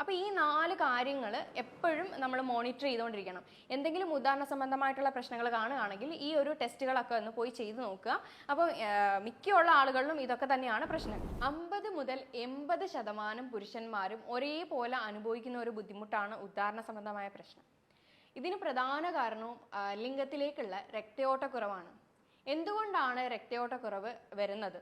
അപ്പോൾ ഈ 4 കാര്യങ്ങൾ എപ്പോഴും നമ്മൾ മോണിറ്റർ ചെയ്തുകൊണ്ടിരിക്കണം. എന്തെങ്കിലും ഉദാഹരണ സംബന്ധമായിട്ടുള്ള പ്രശ്നങ്ങൾ കാണുകയാണെങ്കിൽ ഈ ഒരു ടെസ്റ്റുകളൊക്കെ ഒന്ന് പോയി ചെയ്ത് നോക്കുക. അപ്പോൾ മിക്കുള്ള ആളുകളിലും ഇതൊക്കെ തന്നെയാണ് പ്രശ്നം. 50 മുതൽ 80% പുരുഷന്മാരും ഒരേപോലെ അനുഭവിക്കുന്ന ഒരു ബുദ്ധിമുട്ടാണ് ഉദാഹരണ സംബന്ധമായ പ്രശ്നം. ഇതിന് പ്രധാന കാരണവും ലിംഗത്തിലേക്കുള്ള രക്തയോട്ടക്കുറവാണ്. എന്തുകൊണ്ടാണ് രക്തയോട്ടക്കുറവ് വരുന്നത്?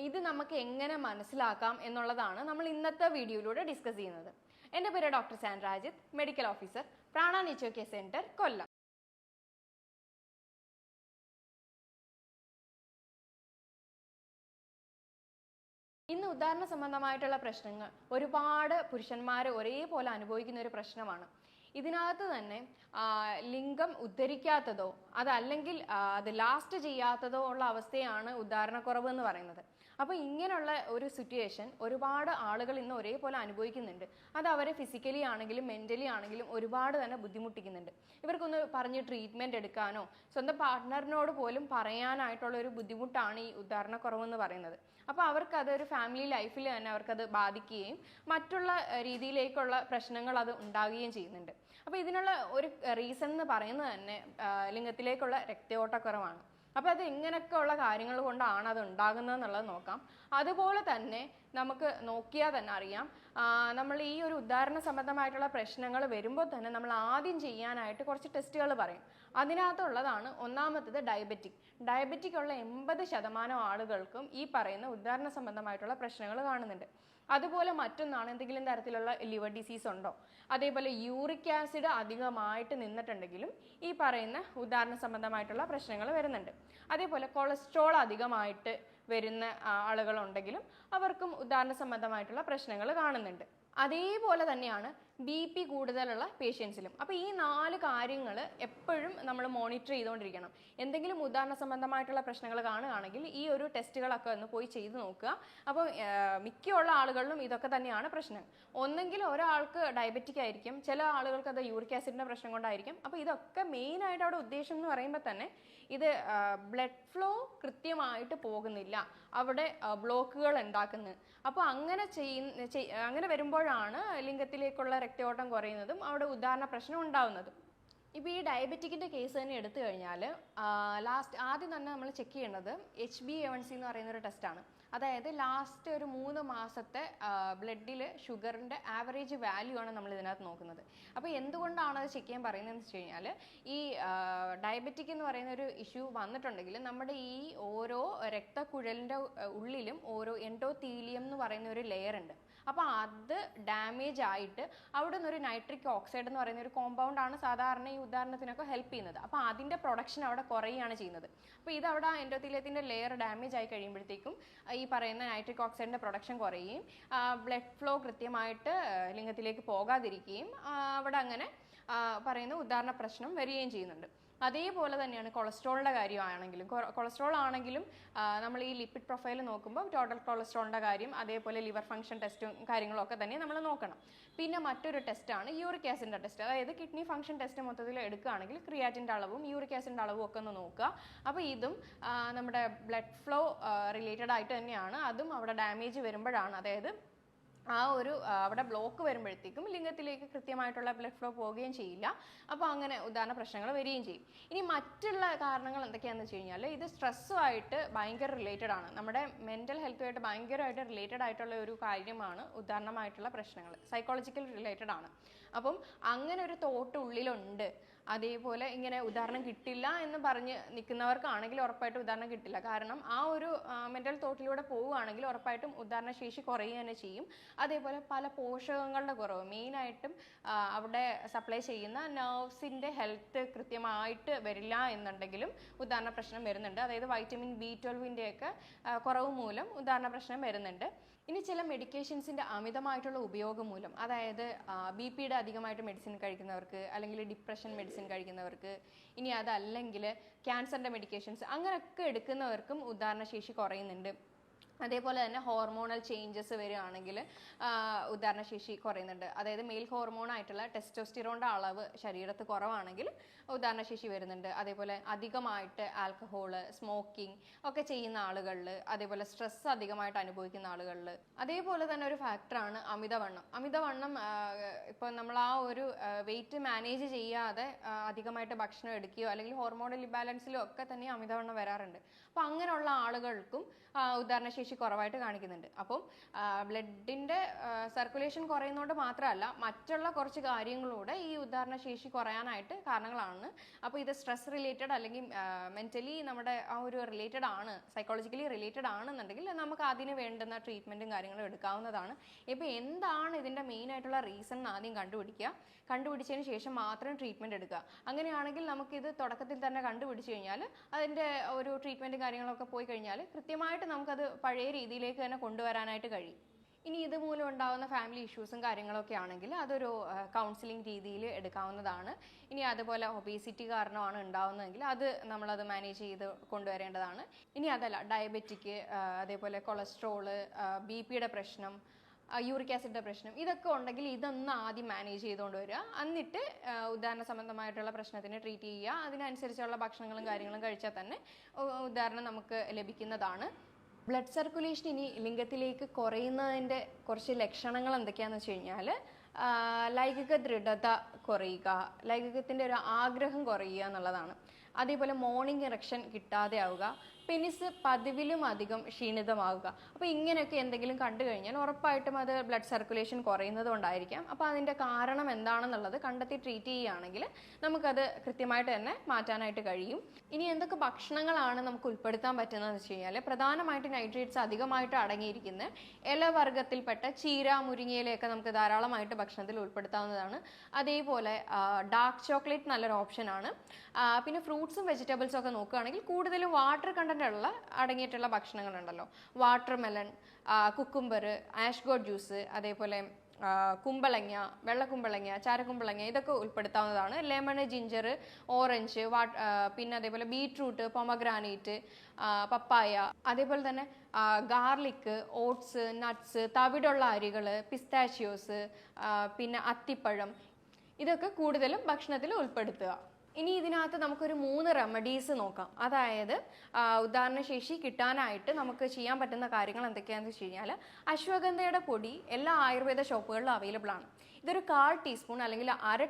ഇത് നമുക്ക് എങ്ങനെ മനസ്സിലാക്കാം എന്നുള്ളതാണ് നമ്മൾ ഇന്നത്തെ വീഡിയോയിലൂടെ ഡിസ്കസ് ചെയ്യുന്നത്. എൻ്റെ പേര് doctor Sandra Ajith, medical officer, Prana nature care centre, Kollam. ഇന്ന് ഉദാഹരണ സംബന്ധമായിട്ടുള്ള പ്രശ്നങ്ങൾ ഒരുപാട് പുരുഷന്മാർ ഒരേപോലെ അനുഭവിക്കുന്ന ഒരു പ്രശ്നമാണ്. ഇതിനകത്ത് തന്നെ ലിംഗം ഉദ്ധരിക്കാത്തതോ അതല്ലെങ്കിൽ അത് ലാസ്റ്റ് ചെയ്യാത്തതോ ഉള്ള അവസ്ഥയാണ് ഉദാഹരണക്കുറവ് എന്ന് പറയുന്നത്. അപ്പോൾ ഇങ്ങനെയുള്ള ഒരു സിറ്റുവേഷൻ ഒരുപാട് ആളുകൾ ഇന്ന് ഒരേപോലെ അനുഭവിക്കുന്നുണ്ട്. അത് അവരെ ഫിസിക്കലി ആണെങ്കിലും മെൻ്റലി ആണെങ്കിലും ഒരുപാട് തന്നെ ബുദ്ധിമുട്ടിക്കുന്നുണ്ട്. ഇവർക്കൊന്ന് പറഞ്ഞ് ട്രീറ്റ്മെൻറ്റ് എടുക്കാനോ സ്വന്തം പാർട്ട്ണറിനോട് പോലും പറയാനായിട്ടുള്ള ഒരു ബുദ്ധിമുട്ടാണ് ഈ ഉദാഹരണക്കുറവെന്ന് പറയുന്നത്. അപ്പോൾ അവർക്കതൊരു ഫാമിലി ലൈഫിൽ തന്നെ അവർക്കത് ബാധിക്കുകയും മറ്റുള്ള രീതിയിലേക്കുള്ള പ്രശ്നങ്ങൾ അത് ഉണ്ടാകുകയും ചെയ്യുന്നുണ്ട്. അപ്പോൾ ഇതിനുള്ള ഒരു റീസൺ എന്ന് പറയുന്നത് തന്നെ ലിംഗത്തിലേക്കുള്ള രക്തയോട്ടക്കുറവാണ്. അപ്പോൾ അത് എങ്ങനെയൊക്കെ ഉള്ള കാര്യങ്ങൾ കൊണ്ടാണ് അത് ഉണ്ടാകുന്നത് എന്നുള്ളത് നോക്കാം. അതുപോലെ തന്നെ നമുക്ക് നോക്കിയാൽ തന്നെ അറിയാം, നമ്മൾ ഈ ഒരു ഉദാഹരണ സംബന്ധമായിട്ടുള്ള പ്രശ്നങ്ങൾ വരുമ്പോൾ തന്നെ നമ്മൾ ആദ്യം ചെയ്യാനായിട്ട് കുറച്ച് ടെസ്റ്റുകൾ പറയും. അതിനകത്തുള്ളതാണ് ഒന്നാമത്തത് ഡയബറ്റിക് ഉള്ള 80% ആളുകൾക്കും ഈ പറയുന്ന ഉദാഹരണ സംബന്ധമായിട്ടുള്ള പ്രശ്നങ്ങൾ കാണുന്നുണ്ട്. അതുപോലെ മറ്റൊന്നാണ് എന്തെങ്കിലും തരത്തിലുള്ള ലിവർ ഡിസീസ് ഉണ്ടോ, അതേപോലെ യൂറിക് ആസിഡ് അധികമായിട്ട് നിന്നിട്ടുണ്ടെങ്കിലും ഈ പറയുന്ന ഉദാഹരണ സംബന്ധമായിട്ടുള്ള പ്രശ്നങ്ങൾ വരുന്നുണ്ട്. അതേപോലെ കൊളസ്ട്രോൾ അധികമായിട്ട് വരുന്ന ആളുകളുണ്ടെങ്കിലും അവർക്കും ഉദാഹരണ സംബന്ധമായിട്ടുള്ള പ്രശ്നങ്ങൾ കാണുന്നുണ്ട്. അതേപോലെ തന്നെയാണ് BP കൂടുതലുള്ള പേഷ്യൻസിലും. അപ്പോൾ ഈ 4 കാര്യങ്ങൾ എപ്പോഴും നമ്മൾ മോണിറ്റർ ചെയ്തുകൊണ്ടിരിക്കണം. എന്തെങ്കിലും ഉദാഹരണ സംബന്ധമായിട്ടുള്ള പ്രശ്നങ്ങൾ കാണുകയാണെങ്കിൽ ഈ ഒരു ടെസ്റ്റുകളൊക്കെ ഒന്ന് പോയി ചെയ്ത് നോക്കുക. അപ്പോൾ മിക്കുള്ള ആളുകളിലും ഇതൊക്കെ തന്നെയാണ് പ്രശ്നം. ഒന്നെങ്കിൽ ഒരാൾക്ക് ഡയബറ്റിക് ആയിരിക്കും, ചില ആളുകൾക്ക് അത് യൂറിക് ആസിഡിൻ്റെ പ്രശ്നം കൊണ്ടായിരിക്കും. അപ്പോൾ ഇതൊക്കെ മെയിനായിട്ട് അവിടെ ഉദ്ദേശം എന്ന് പറയുമ്പോൾ തന്നെ ഇത് ബ്ലഡ് ഫ്ലോ കൃത്യമായിട്ട് പോകുന്നില്ല, അവിടെ ബ്ലോക്കുകൾ ഉണ്ടാക്കുന്നത്. അപ്പോൾ അങ്ങനെ വരുമ്പോഴാണ് ലിംഗത്തിലേക്കുള്ള രക്തയോട്ടം കുറയുന്നതും അവിടെ ഉദാഹരണ പ്രശ്നം ഉണ്ടാവുന്നതും. ഇപ്പോൾ ഈ ഡയബറ്റിക്കിൻ്റെ കേസ് തന്നെ എടുത്തു കഴിഞ്ഞാൽ ആദ്യം തന്നെ നമ്മൾ ചെക്ക് ചെയ്യേണ്ടത് HbA1c എന്ന് പറയുന്നൊരു ടെസ്റ്റാണ്. അതായത് ലാസ്റ്റ് ഒരു 3 മാസത്തെ ബ്ലഡിൽ ഷുഗറിൻ്റെ ആവറേജ് വാല്യൂ ആണ് നമ്മൾ ഇതിനകത്ത് നോക്കുന്നത്. അപ്പോൾ എന്തുകൊണ്ടാണ് അത് ചെക്ക് ചെയ്യാൻ പറയുന്നതെന്ന് വെച്ച് കഴിഞ്ഞാൽ ഈ ഡയബറ്റിക് എന്ന് പറയുന്ന ഒരു ഇഷ്യൂ വന്നിട്ടുണ്ടെങ്കിൽ നമ്മുടെ ഈ ഓരോ രക്തക്കുഴലിൻ്റെ ഉള്ളിലും ഓരോ എൻഡോത്തീലിയം എന്ന് പറയുന്ന ഒരു ലെയർ ഉണ്ട്. അപ്പോൾ അത് ഡാമേജ് ആയിട്ട് അവിടെ നിന്നൊരു നൈട്രിക് ഓക്സൈഡ് എന്ന് പറയുന്ന ഒരു കോമ്പൗണ്ട് ആണ് സാധാരണ ഈ ഉദാഹരണത്തിനൊക്കെ ഹെൽപ്പ് ചെയ്യുന്നത്. അപ്പോൾ അതിൻ്റെ പ്രൊഡക്ഷൻ അവിടെ കുറയുകയാണ് ചെയ്യുന്നത്. അപ്പോൾ ഇത് അവിടെ എൻഡോത്തീലിയത്തിൻ്റെ ലെയർ ഡാമേജ് ആയി കഴിയുമ്പോഴത്തേക്കും ഈ പറയുന്ന നൈട്രിക് ഓക്സൈഡിൻ്റെ പ്രൊഡക്ഷൻ കുറയുകയും ബ്ലഡ് ഫ്ലോ കൃത്യമായിട്ട് ലിംഗത്തിലേക്ക് പോകാതിരിക്കുകയും അവിടെ അങ്ങനെ പറയുന്ന ഉദാഹരണ പ്രശ്നം വരികയും ചെയ്യുന്നുണ്ട്. അതേപോലെ തന്നെയാണ് കൊളസ്ട്രോളിൻ്റെ കാര്യമാണെങ്കിലും. കൊളസ്ട്രോൾ ആണെങ്കിലും നമ്മൾ ഈ ലിപ്പിഡ് പ്രൊഫൈൽ നോക്കുമ്പോൾ ടോട്ടൽ കൊളസ്ട്രോളിൻ്റെ കാര്യം, അതേപോലെ ലിവർ ഫംഗ്ഷൻ ടെസ്റ്റും കാര്യങ്ങളൊക്കെ തന്നെ നമ്മൾ നോക്കണം. പിന്നെ മറ്റൊരു ടെസ്റ്റാണ് യൂറിക് ആസിഡിൻ്റെ ടെസ്റ്റ്. അതായത് കിഡ്നി ഫംഗ്ഷൻ ടെസ്റ്റ് മൊത്തത്തിൽ എടുക്കുകയാണെങ്കിൽ ക്രിയാറ്റിൻ്റെ അളവും യൂറിക് ആസിഡിൻ്റെ അളവും ഒക്കെ ഒന്ന് നോക്കുക. അപ്പോൾ ഇതും നമ്മുടെ ബ്ലഡ് ഫ്ലോ റിലേറ്റഡ് ആയിട്ട് തന്നെയാണ്. അതും അവിടെ ഡാമേജ് വരുമ്പോഴാണ്, അതായത് അവിടെ ബ്ലോക്ക് വരുമ്പോഴത്തേക്കും ലിംഗത്തിലേക്ക് കൃത്യമായിട്ടുള്ള ബ്ലഡ് ഫ്ലോ പോവുകയും ചെയ്യില്ല. അപ്പോൾ അങ്ങനെ ഉദാഹരണ പ്രശ്നങ്ങൾ വരികയും ചെയ്യും. ഇനി മറ്റുള്ള കാരണങ്ങൾ എന്തൊക്കെയാണെന്ന് വെച്ച് കഴിഞ്ഞാൽ ഇത് സ്ട്രെസ്സുമായിട്ട് ഭയങ്കര റിലേറ്റഡ് ആണ്. നമ്മുടെ മെൻ്റൽ ഹെൽത്തുമായിട്ട് ഭയങ്കരമായിട്ട് റിലേറ്റഡ് ആയിട്ടുള്ള ഒരു കാര്യമാണ് ഉദാഹരണമായിട്ടുള്ള പ്രശ്നങ്ങൾ. സൈക്കോളജിക്കൽ റിലേറ്റഡ് ആണ്. അപ്പം അങ്ങനെ ഒരു തോട്ട് ഉള്ളിലുണ്ട്. അതേപോലെ ഇങ്ങനെ ഉദാഹരണം കിട്ടില്ല എന്ന് പറഞ്ഞ് നിൽക്കുന്നവർക്കാണെങ്കിൽ ഉറപ്പായിട്ടും ഉദാഹരണം കിട്ടില്ല. കാരണം ആ ഒരു മെൻ്റൽ തോട്ടിലൂടെ പോവുകയാണെങ്കിൽ ഉറപ്പായിട്ടും ഉദാഹരണ ശേഷി കുറയുക തന്നെ ചെയ്യും. അതേപോലെ പല പോഷകങ്ങളുടെ കുറവ്, മെയിനായിട്ടും അവിടെ സപ്ലൈ ചെയ്യുന്ന നെർവ്സിൻ്റെ ഹെൽത്ത് കൃത്യമായിട്ട് വരില്ല എന്നുണ്ടെങ്കിലും ഉദാഹരണ പ്രശ്നം വരുന്നുണ്ട്. അതായത് വൈറ്റമിൻ B12 കുറവ് മൂലം ഉദാഹരണ പ്രശ്നം വരുന്നുണ്ട്. ഇനി ചില മെഡിക്കേഷൻസിൻ്റെ അമിതമായിട്ടുള്ള ഉപയോഗം മൂലം, അതായത് BP അധികമായിട്ട് മെഡിസിൻ കഴിക്കുന്നവർക്ക്, അല്ലെങ്കിൽ ഡിപ്രഷൻ മെഡിസിൻ കഴിക്കുന്നവർക്ക്, ഇനി അതല്ലെങ്കിൽ ക്യാൻസറിൻ്റെ മെഡിക്കേഷൻസ് അങ്ങനെയൊക്കെ എടുക്കുന്നവർക്കും ഉദാഹരണ ശേഷി കുറയുന്നുണ്ട്. അതേപോലെ തന്നെ ഹോർമോണൽ ചേഞ്ചസ് വരികയാണെങ്കിൽ ഉദാഹരണശേഷി കുറയുന്നുണ്ട്. അതായത് മെയിൽ ഹോർമോൺ ആയിട്ടുള്ള ടെസ്റ്റോസ്റ്റിറോണിൻ്റെ അളവ് ശരീരത്ത് കുറവാണെങ്കിൽ ഉദാഹരണശേഷി വരുന്നുണ്ട്. അതേപോലെ അധികമായിട്ട് ആൽക്കഹോള്, സ്മോക്കിംഗ് ഒക്കെ ചെയ്യുന്ന ആളുകളിൽ, അതേപോലെ സ്ട്രെസ് അധികമായിട്ട് അനുഭവിക്കുന്ന ആളുകളിൽ. അതേപോലെ തന്നെ ഒരു ഫാക്ടറാണ് അമിതവണ്ണം. അമിതവണ്ണം ഇപ്പോൾ നമ്മൾ ആ ഒരു വെയിറ്റ് മാനേജ് ചെയ്യാതെ അധികമായിട്ട് ഭക്ഷണം എടുക്കുകയോ അല്ലെങ്കിൽ ഹോർമോണൽ ഇംബാലൻസിലോ ഒക്കെ തന്നെ അമിതവണ്ണം വരാറുണ്ട്. അപ്പോൾ അങ്ങനെയുള്ള ആളുകൾക്കും ഉദാഹരണശേഷി കുറവായിട്ട് കാണിക്കുന്നുണ്ട്. അപ്പം ബ്ലഡിൻ്റെ സർക്കുലേഷൻ കുറയുന്നതുകൊണ്ട് മാത്രമല്ല, മറ്റുള്ള കുറച്ച് കാര്യങ്ങളൂടെ ഈ ഉദാഹരണശേഷി കുറയാനായിട്ട് കാരണങ്ങളാണ്. അപ്പോൾ ഇത് സ്ട്രെസ് റിലേറ്റഡ് അല്ലെങ്കിൽ മെൻ്റലി നമ്മുടെ ആ ഒരു റിലേറ്റഡ് ആണ്, സൈക്കോളജിക്കലി റിലേറ്റഡ് ആണെന്നുണ്ടെങ്കിൽ നമുക്ക് അതിന് വേണ്ടുന്ന ട്രീറ്റ്മെൻറ്റും കാര്യങ്ങളും എടുക്കാവുന്നതാണ്. ഇപ്പോൾ എന്താണ് ഇതിൻ്റെ മെയിൻ ആയിട്ടുള്ള റീസൺ എന്ന് ആദ്യം കണ്ടുപിടിച്ചതിന് ശേഷം മാത്രം ട്രീറ്റ്മെൻറ്റ് എടുക്കുക. അങ്ങനെയാണെങ്കിൽ നമുക്കിത് തുടക്കത്തിൽ തന്നെ കണ്ടുപിടിച്ച് കഴിഞ്ഞാൽ അതിൻ്റെ ഒരു ട്രീറ്റ്മെൻറ്റും കാര്യങ്ങളൊക്കെ പോയി കഴിഞ്ഞാൽ കൃത്യമായിട്ട് നമുക്കത് പഴയ രീതിയിലേക്ക് തന്നെ കൊണ്ടുവരാനായിട്ട് കഴിയും. ഇനി ഇതുമൂലം ഉണ്ടാകുന്ന ഫാമിലി ഇഷ്യൂസും കാര്യങ്ങളൊക്കെ ആണെങ്കിൽ അതൊരു കൗൺസിലിംഗ് രീതിയിൽ എടുക്കാവുന്നതാണ്. ഇനി അതുപോലെ ഒബേസിറ്റി കാരണമാണ് ഉണ്ടാവുന്നതെങ്കിൽ നമ്മളത് മാനേജ് ചെയ്ത് കൊണ്ടുവരേണ്ടതാണ്. ഇനി അതല്ല, ഡയബറ്റിക്, അതേപോലെ കൊളസ്ട്രോള്, BP-യുടെ പ്രശ്നം, യൂറിക് ആസിഡിൻ്റെ പ്രശ്നം, ഇതൊക്കെ ഉണ്ടെങ്കിൽ ഇതൊന്ന് ആദ്യം മാനേജ് ചെയ്തുകൊണ്ട് വരിക. എന്നിട്ട് ഉദാഹരണ സംബന്ധമായിട്ടുള്ള പ്രശ്നത്തിന് ട്രീറ്റ് ചെയ്യുക. അതിനനുസരിച്ചുള്ള ഭക്ഷണങ്ങളും കാര്യങ്ങളും കഴിച്ചാൽ തന്നെ ഉദാഹരണം നമുക്ക് ലഭിക്കുന്നതാണ്. ബ്ലഡ് സർക്കുലേഷൻ ഇനി ലിംഗത്തിലേക്ക് കുറയുന്നതിൻ്റെ കുറച്ച് ലക്ഷണങ്ങൾ എന്തൊക്കെയാണെന്ന് വെച്ച് കഴിഞ്ഞാൽ, ലൈംഗിക ദൃഢത കുറയുക, ലൈംഗികത്തിൻ്റെ ഒരു ആഗ്രഹം കുറയുക എന്നുള്ളതാണ്. അതേപോലെ മോർണിംഗ് ഇറക്ഷൻ കിട്ടാതെ ആവുക, പെനിസ് പതിവിലും അധികം ക്ഷീണിതമാവുക. അപ്പോൾ ഇങ്ങനെയൊക്കെ എന്തെങ്കിലും കണ്ടു കഴിഞ്ഞാൽ ഉറപ്പായിട്ടും അത് ബ്ലഡ് സർക്കുലേഷൻ കുറയുന്നത് കൊണ്ടായിരിക്കാം. അപ്പോൾ അതിൻ്റെ കാരണം എന്താണെന്നുള്ളത് കണ്ടെത്തി ട്രീറ്റ് ചെയ്യുകയാണെങ്കിൽ നമുക്കത് കൃത്യമായിട്ട് തന്നെ മാറ്റാനായിട്ട് കഴിയും. ഇനി എന്തൊക്കെ ഭക്ഷണങ്ങളാണ് നമുക്ക് ഉൾപ്പെടുത്താൻ പറ്റുന്നതെന്ന് വെച്ച് കഴിഞ്ഞാൽ, പ്രധാനമായിട്ട് നൈട്രേറ്റ്സ് അധികമായിട്ട് അടങ്ങിയിരിക്കുന്ന ഇലവർഗ്ഗത്തിൽപ്പെട്ട ചീര, മുരിങ്ങയിലയൊക്കെ നമുക്ക് ധാരാളമായിട്ട് ഭക്ഷണത്തിൽ ഉൾപ്പെടുത്താവുന്നതാണ്. അതേപോലെ ഡാർക്ക് ചോക്ലേറ്റ് നല്ലൊരു ഓപ്ഷനാണ്. പിന്നെ ഫ്രൂട്ട്സും വെജിറ്റബിൾസും ഒക്കെ നോക്കുകയാണെങ്കിൽ കൂടുതലും വാട്ടർ കണ്ടന്റ് അടങ്ങിയിട്ടുള്ള ഭക്ഷണങ്ങളുണ്ടല്ലോ, വാട്ടർ മെലൺ, കുക്കുംബർ, ആഷ്ഗോട്ട് ജ്യൂസ്, അതേപോലെ കുമ്പളങ്ങ, വെള്ളക്കുമ്പളങ്ങ, ചാരക്കുമ്പളങ്ങ, ഇതൊക്കെ ഉൾപ്പെടുത്താവുന്നതാണ്. ലെമൺ, ജിഞ്ചർ, ഓറഞ്ച്, പിന്നെ അതേപോലെ ബീട്രൂട്ട്, പൊമഗ്രാനേറ്റ്, പപ്പായ, അതേപോലെ തന്നെ ഗാർലിക്, ഓട്സ്, നട്ട്സ്, തവിടുള്ള അരികൾ, പിസ്താഷ്യോസ്, പിന്നെ അത്തിപ്പഴം, ഇതൊക്കെ കൂടുതലും ഭക്ഷണത്തിൽ ഉൾപ്പെടുത്തുക. ഇനി ഇതിനകത്ത് നമുക്കൊരു 3 റെമഡീസ് നോക്കാം. അതായത് ഉദാഹരണശേഷി കിട്ടാനായിട്ട് നമുക്ക് ചെയ്യാൻ പറ്റുന്ന കാര്യങ്ങൾ എന്തൊക്കെയാണെന്ന് വെച്ച് കഴിഞ്ഞാൽ, അശ്വഗന്ധയുടെ പൊടി എല്ലാ ആയുർവേദ ഷോപ്പുകളിലും അവൈലബിൾ ആണ്. ഇതൊരു 1/4 ടീസ്പൂൺ അല്ലെങ്കിൽ അര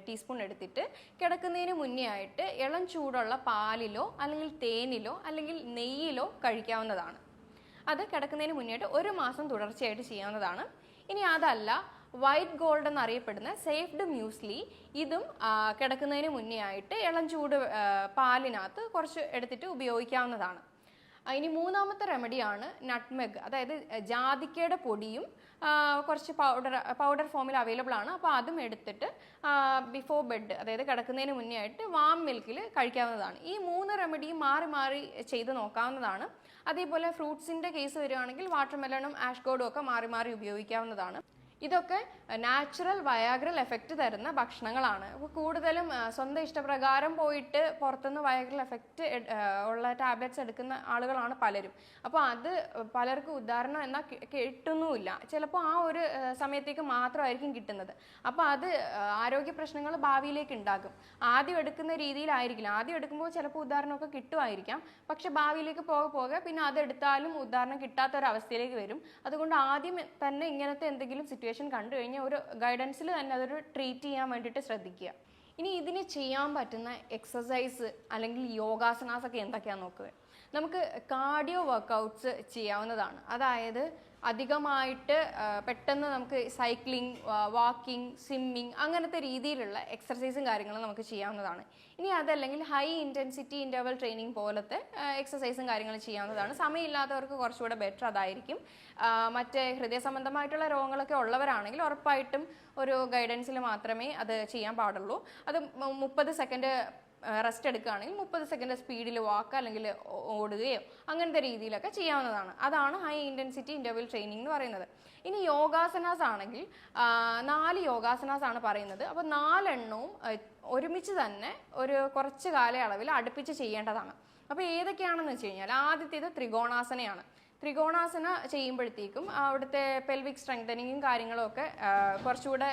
ടീസ്പൂൺ എടുത്തിട്ട് കിടക്കുന്നതിന് മുന്നേ ആയിട്ട് ഇളം ചൂടുള്ള പാലിലോ അല്ലെങ്കിൽ തേനിലോ അല്ലെങ്കിൽ നെയ്യിലോ കഴിക്കാവുന്നതാണ്. അത് കിടക്കുന്നതിന് മുന്നേ ആയിട്ട് 1 മാസം തുടർച്ചയായിട്ട് ചെയ്യാവുന്നതാണ്. ഇനി അതല്ല, വൈറ്റ് ഗോൾഡ് എന്നറിയപ്പെടുന്ന സേഫ്ഡ് മ്യൂസ്ലി, ഇതും കിടക്കുന്നതിന് മുന്നേ ആയിട്ട് ഇളം ചൂട് പാലിനകത്ത് കുറച്ച് എടുത്തിട്ട് ഉപയോഗിക്കാവുന്നതാണ്. ഇനി 3ാമത്തെ റെമഡിയാണ് നട്ട്മെഗ്, അതായത് ജാതിക്കയുടെ പൊടിയും കുറച്ച് പൗഡർ ഫോമിൽ അവൈലബിൾ ആണ്. അപ്പോൾ അതും എടുത്തിട്ട് ബിഫോർ ബെഡ്, അതായത് കിടക്കുന്നതിന് മുന്നേ ആയിട്ട് വാം മിൽക്കിൽ കഴിക്കാവുന്നതാണ്. ഈ 3 റെമഡിയും മാറി മാറി ചെയ്ത് നോക്കാവുന്നതാണ്. അതേപോലെ ഫ്രൂട്ട്സിൻ്റെ കേസ് വരികയാണെങ്കിൽ വാട്ടർ മെലണും ആഷ്ഗോർഡും ഒക്കെ മാറി മാറി ഉപയോഗിക്കാവുന്നതാണ്. ഇതൊക്കെ നാച്ചുറൽ വയാഗ്രൽ എഫക്റ്റ് തരുന്ന ഭക്ഷണങ്ങളാണ്. അപ്പോൾ കൂടുതലും സ്വന്തം ഇഷ്ടപ്രകാരം പോയിട്ട് പുറത്തുനിന്ന് വയാഗ്രൽ എഫക്റ്റ് ഉള്ള ടാബ്ലറ്റ്സ് എടുക്കുന്ന ആളുകളാണ് പലരും. അപ്പോൾ അത് പലർക്കും ഉദാഹരണം എന്നാൽ കിട്ടുന്നുമില്ല. ചിലപ്പോൾ ആ ഒരു സമയത്തേക്ക് മാത്രമായിരിക്കും കിട്ടുന്നത്. അപ്പോൾ അത് ആരോഗ്യ പ്രശ്നങ്ങൾ ഭാവിയിലേക്ക് ഉണ്ടാകും. ആദ്യം എടുക്കുന്ന രീതിയിലായിരിക്കില്ല. ആദ്യം എടുക്കുമ്പോൾ ചിലപ്പോൾ ഉദാഹരണമൊക്കെ കിട്ടുമായിരിക്കാം, പക്ഷെ ഭാവിയിലേക്ക് പോകെ പിന്നെ അതെടുത്താലും ഉദാഹരണം കിട്ടാത്തൊരവസ്ഥയിലേക്ക് വരും. അതുകൊണ്ട് ആദ്യം തന്നെ ഇങ്ങനത്തെ എന്തെങ്കിലും സിറ്റുവേഷൻ കണ്ടു കഴിഞ്ഞാൽ ഒരു ഗൈഡൻസിൽ തന്നെ അതൊരു ട്രീറ്റ് ചെയ്യാൻ വേണ്ടിയിട്ട് ശ്രദ്ധിക്കുക. ഇനി ഇതിന് ചെയ്യാൻ പറ്റുന്ന എക്സസൈസ് അല്ലെങ്കിൽ യോഗാസനാസ് ഒക്കെ എന്തൊക്കെയാണെന്ന് നോക്കുക. നമുക്ക് കാർഡിയോ വർക്കൗട്ട്സ് ചെയ്യാവുന്നതാണ്. അതായത് അധികമായിട്ട് പെട്ടെന്ന് നമുക്ക് സൈക്ലിംഗ്, വാക്കിംഗ്, സ്വിമ്മിങ് അങ്ങനത്തെ രീതിയിലുള്ള എക്സർസൈസും കാര്യങ്ങളും നമുക്ക് ചെയ്യാവുന്നതാണ്. ഇനി അതല്ലെങ്കിൽ ഹൈ ഇൻറ്റൻസിറ്റി ഇൻ്റർവൽ ട്രെയിനിങ് പോലത്തെ എക്സസൈസും കാര്യങ്ങളും ചെയ്യാവുന്നതാണ്. സമയമില്ലാത്തവർക്ക് കുറച്ചുകൂടെ ബെറ്റർ അതായിരിക്കും. മറ്റേ ഹൃദയ സംബന്ധമായിട്ടുള്ള രോഗങ്ങളൊക്കെ ഉള്ളവരാണെങ്കിൽ ഉറപ്പായിട്ടും ഒരു ഗൈഡൻസിൽ മാത്രമേ അത് ചെയ്യാൻ പാടുള്ളൂ. അത് 30 സെക്കൻഡ് റെസ്റ്റ് എടുക്കുകയാണെങ്കിൽ 30 സെക്കൻഡ് സ്പീഡിൽ വാക്ക് അല്ലെങ്കിൽ ഓടുകയോ അങ്ങനത്തെ രീതിയിലൊക്കെ ചെയ്യാവുന്നതാണ്. അതാണ് ഹൈ ഇൻറ്റൻസിറ്റി ഇൻ്റർവൽ ട്രെയിനിങ് എന്ന് പറയുന്നത്. ഇനി യോഗാസനാസ് ആണെങ്കിൽ 4 യോഗാസനാസ് ആണ് പറയുന്നത്. അപ്പോൾ 4 എണ്ണവും ഒരുമിച്ച് തന്നെ ഒരു കുറച്ച് കാലയളവിൽ അടുപ്പിച്ച് ചെയ്യേണ്ടതാണ്. അപ്പോൾ ഏതൊക്കെയാണെന്ന് വെച്ച് കഴിഞ്ഞാൽ, ആദ്യത്തേത് ത്രികോണാസനയാണ്. ത്രികോണാസന ചെയ്യുമ്പോഴത്തേക്കും അവിടുത്തെ പെൽവിക് സ്ട്രെങ്തനിങ്ങും കാര്യങ്ങളും ഒക്കെ കുറച്ചുകൂടെ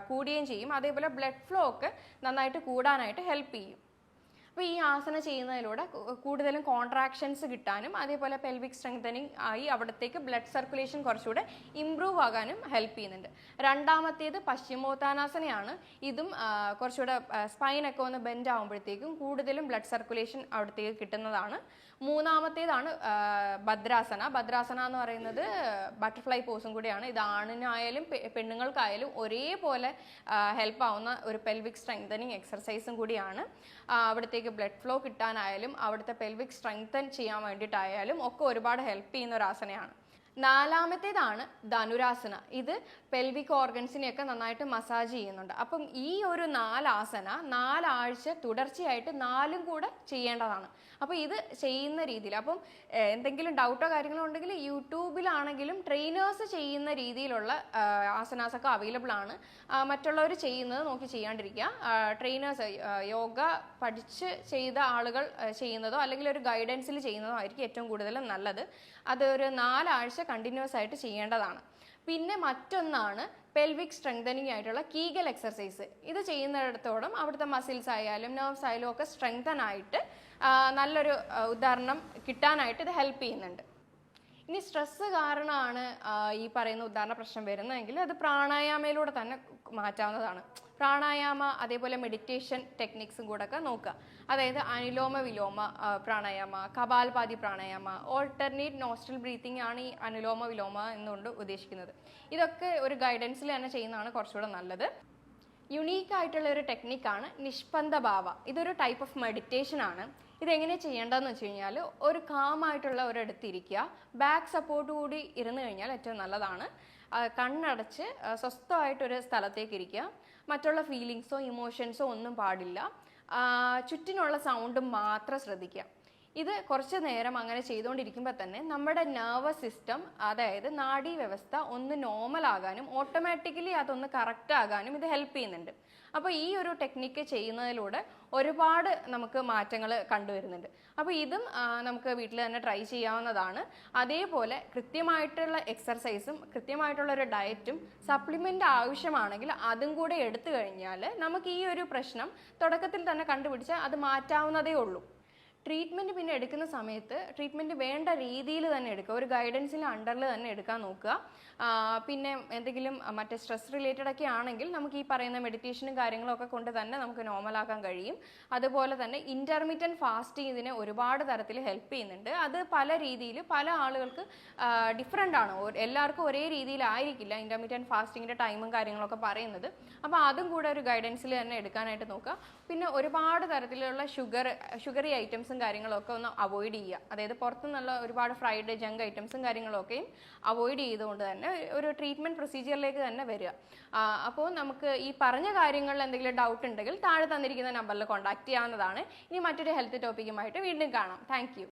കൂടുകയും ചെയ്യും. അതേപോലെ ബ്ലഡ് ഫ്ലോ ഒക്കെ നന്നായിട്ട് കൂടാനായിട്ട് ഹെൽപ്പ് ചെയ്യും. അപ്പോൾ ഈ ആസന ചെയ്യുന്നതിലൂടെ കൂടുതലും കോൺട്രാക്ഷൻസ് കിട്ടാനും അതേപോലെ പെൽവിക് സ്ട്രെങ്തനിങ് ആയി അവിടത്തേക്ക് ബ്ലഡ് സർക്കുലേഷൻ കുറച്ചുകൂടെ ഇമ്പ്രൂവ് ആകാനും ഹെൽപ്പ് ചെയ്യുന്നുണ്ട്. രണ്ടാമത്തേത് പശ്ചിമോത്താനാസനയാണ്. ഇതും കുറച്ചുകൂടെ സ്പൈനൊക്കെ ഒന്ന് ബെൻഡ് ആകുമ്പോഴത്തേക്കും കൂടുതലും ബ്ലഡ് സർക്കുലേഷൻ അവിടത്തേക്ക് കിട്ടുന്നതാണ്. മൂന്നാമത്തേതാണ് ഭദ്രാസന. ഭദ്രാസന എന്ന് പറയുന്നത് ബട്ടർഫ്ലൈ പോസും കൂടിയാണ്. ഇത് ആണിനായാലും പെണ്ണുങ്ങൾക്കായാലും ഒരേപോലെ ഹെൽപ്പ് ആവുന്ന ഒരു പെൽവിക് സ്ട്രെങ്തനിങ് എക്സർസൈസും കൂടിയാണ്. അവിടത്തേക്ക് ബ്ലഡ് ഫ്ലോ കിട്ടാനായാലും അവിടുത്തെ പെൽവിക് സ്ട്രെങ്തൻ ചെയ്യാൻ വേണ്ടിയിട്ടായാലും ഒക്കെ ഒരുപാട് ഹെൽപ്പ് ചെയ്യുന്ന ഒരു ആസനയാണ്. നാലാമത്തേതാണ് ധനുരാസന. ഇത് പെൽവിക് ഓർഗൻസിനെയൊക്കെ നന്നായിട്ട് മസാജ് ചെയ്യുന്നുണ്ട്. അപ്പം ഈ ഒരു 4 ആസന 4 ആഴ്ച തുടർച്ചയായിട്ട് 4ഉം കൂടെ ചെയ്യേണ്ടതാണ്. അപ്പോൾ ഇത് ചെയ്യുന്ന രീതിയിൽ അപ്പം എന്തെങ്കിലും ഡൗട്ടോ കാര്യങ്ങളോ ഉണ്ടെങ്കിൽ യൂട്യൂബിലാണെങ്കിലും ട്രെയിനേഴ്സ് ചെയ്യുന്ന രീതിയിലുള്ള ആസനാസൊക്കെ അവൈലബിൾ ആണ്. മറ്റുള്ളവർ ചെയ്യുന്നത് നോക്കി ചെയ്യാണ്ടിരിക്കുക. ട്രെയിനേഴ്സ് യോഗ പഠിച്ച് ചെയ്ത ആളുകൾ ചെയ്യുന്നതോ അല്ലെങ്കിൽ ഒരു ഗൈഡൻസിൽ ചെയ്യുന്നതോ ആയിരിക്കും ഏറ്റവും കൂടുതലും നല്ലത്. അത് ഒരു 4 ആഴ്ച കണ്ടിന്യൂസ് ആയിട്ട് ചെയ്യേണ്ടതാണ്. പിന്നെ മറ്റൊന്നാണ് പെൽവിക് സ്ട്രെങ്തനിങ് ആയിട്ടുള്ള കീഗൽ എക്സർസൈസ്. ഇത് ചെയ്യുന്നിടത്തോളം അവിടുത്തെ മസിൽസ് ആയാലും നെർവ്സ് ആയാലും ഒക്കെ സ്ട്രെങ്തൻ ആയിട്ട് നല്ലൊരു ഉദാഹരണം കിട്ടാനായിട്ട് ഇത് ഹെൽപ്പ് ചെയ്യുന്നുണ്ട്. ഇനി സ്ട്രെസ്സ് കാരണമാണ് ഈ പറയുന്ന ഉദാഹരണ പ്രശ്നം വരുന്നതെങ്കിൽ അത് പ്രാണായാമയിലൂടെ തന്നെ മാറ്റാവുന്നതാണ്. പ്രാണായാമ അതേപോലെ മെഡിറ്റേഷൻ ടെക്നിക്സും കൂടെ ഒക്കെ നോക്കുക. അതായത് അനുലോമ വിലോമ pranayama, Kapalbhati pranayama, alternate nostril breathing ആണ് ഈ അനുലോമ വിലോമ എന്നുകൊണ്ട് ഉദ്ദേശിക്കുന്നത്. ഇതൊക്കെ ഒരു ഗൈഡൻസിൽ തന്നെ ചെയ്യുന്നതാണ് കുറച്ചുകൂടെ നല്ലത്. യുണീക്ക് ആയിട്ടുള്ള ഒരു ടെക്നിക്കാണ് നിഷ്പന്ദ ഭാവ. ഇതൊരു ടൈപ്പ് ഓഫ് മെഡിറ്റേഷൻ ആണ്. ഇതെങ്ങനെ ചെയ്യേണ്ടതെന്ന് വെച്ച് കഴിഞ്ഞാൽ ഒരു കാമായിട്ടുള്ള ഒരിടത്ത് ഇരിക്കുക. ബാക്ക് സപ്പോർട്ട് കൂടി ഇരുന്ന് കഴിഞ്ഞാൽ ഏറ്റവും നല്ലതാണ്. കണ്ണടച്ച് സ്വസ്ഥമായിട്ടൊരു സ്ഥലത്തേക്ക് ഇരിക്കുക. മറ്റുള്ള ഫീലിങ്സോ ഇമോഷൻസോ ഒന്നും പാടില്ല. ചുറ്റിനുള്ള സൗണ്ട് മാത്രം ശ്രദ്ധിക്കുക. ഇത് കുറച്ച് നേരം അങ്ങനെ ചെയ്തുകൊണ്ടിരിക്കുമ്പോൾ തന്നെ നമ്മുടെ നെർവസ് സിസ്റ്റം, അതായത് നാഡീവ്യവസ്ഥ ഒന്ന് നോർമൽ ആകാനും ഓട്ടോമാറ്റിക്കലി അതൊന്ന് കറക്റ്റ് ആകാനും ഇത് ഹെൽപ്പ് ചെയ്യുന്നുണ്ട്. അപ്പോൾ ഈ ഒരു ടെക്നിക്ക് ചെയ്യുന്നതിലൂടെ ഒരുപാട് നമുക്ക് മാറ്റങ്ങൾ കണ്ടുവരുന്നുണ്ട്. അപ്പോൾ ഇതും നമുക്ക് വീട്ടിൽ തന്നെ ട്രൈ ചെയ്യാവുന്നതാണ്. അതേപോലെ കൃത്യമായിട്ടുള്ള എക്സർസൈസും കൃത്യമായിട്ടുള്ള ഒരു ഡയറ്റും സപ്ലിമെൻ്റ് ആവശ്യമാണെങ്കിൽ അതും കൂടെ എടുത്തു കഴിഞ്ഞാൽ നമുക്ക് ഈ ഒരു പ്രശ്നം തുടക്കത്തിൽ തന്നെ കണ്ടുപിടിച്ചാൽ അത് മാറ്റാവുന്നതേ ഉള്ളൂ. ട്രീറ്റ്മെൻറ്റ് പിന്നെ എടുക്കുന്ന സമയത്ത് ട്രീറ്റ്മെൻറ്റ് വേണ്ട രീതിയിൽ തന്നെ എടുക്കുക. ഒരു ഗൈഡൻസിന് അണ്ടറിൽ തന്നെ എടുക്കാൻ നോക്കുക. പിന്നെ എന്തെങ്കിലും മറ്റേ സ്ട്രെസ് റിലേറ്റഡ് ഒക്കെ ആണെങ്കിൽ നമുക്ക് ഈ പറയുന്ന മെഡിറ്റേഷനും കാര്യങ്ങളൊക്കെ കൊണ്ട് തന്നെ നമുക്ക് നോർമലാക്കാൻ കഴിയും. അതുപോലെ തന്നെ ഇൻ്റർമീഡിയറ്റ് ഫാസ്റ്റിംഗ് ഇതിനെ ഒരുപാട് തരത്തിൽ ഹെൽപ്പ് ചെയ്യുന്നുണ്ട്. അത് പല രീതിയിൽ പല ആളുകൾക്ക് ഡിഫറെൻ്റ് ആണ്. എല്ലാവർക്കും ഒരേ രീതിയിലായിരിക്കില്ല ഇൻ്റർമീഡിയറ്റ് ഫാസ്റ്റിങ്ങിൻ്റെ ടൈമും കാര്യങ്ങളൊക്കെ പറയുന്നത്. അപ്പോൾ അതും കൂടെ ഒരു ഗൈഡൻസിൽ തന്നെ എടുക്കാനായിട്ട് നോക്കുക. പിന്നെ ഒരുപാട് തരത്തിലുള്ള ഷുഗറി ഐറ്റംസും കാര്യങ്ങളൊക്കെ ഒന്ന് അവോയ്ഡ് ചെയ്യുക. അതായത് പുറത്തുനിന്നുള്ള ഒരുപാട് ഫ്രൈഡ് ജങ്ക് ഐറ്റംസും കാര്യങ്ങളൊക്കെയും അവോയ്ഡ് ചെയ്തുകൊണ്ട് തന്നെ ഒരു ട്രീറ്റ്മെൻറ്റ് പ്രൊസീജിയറിലേക്ക് തന്നെ വരിക. അപ്പോൾ നമുക്ക് ഈ പറഞ്ഞ കാര്യങ്ങളിൽ എന്തെങ്കിലും ഡൗട്ട് ഉണ്ടെങ്കിൽ താഴെ തന്നിരിക്കുന്ന നമ്പറിൽ കോൺടാക്ട് ചെയ്യാവുന്നതാണ്. ഇനി മറ്റൊരു ഹെൽത്ത് ടോപ്പിക്കുമായിട്ട് വീണ്ടും കാണാം. Thank you.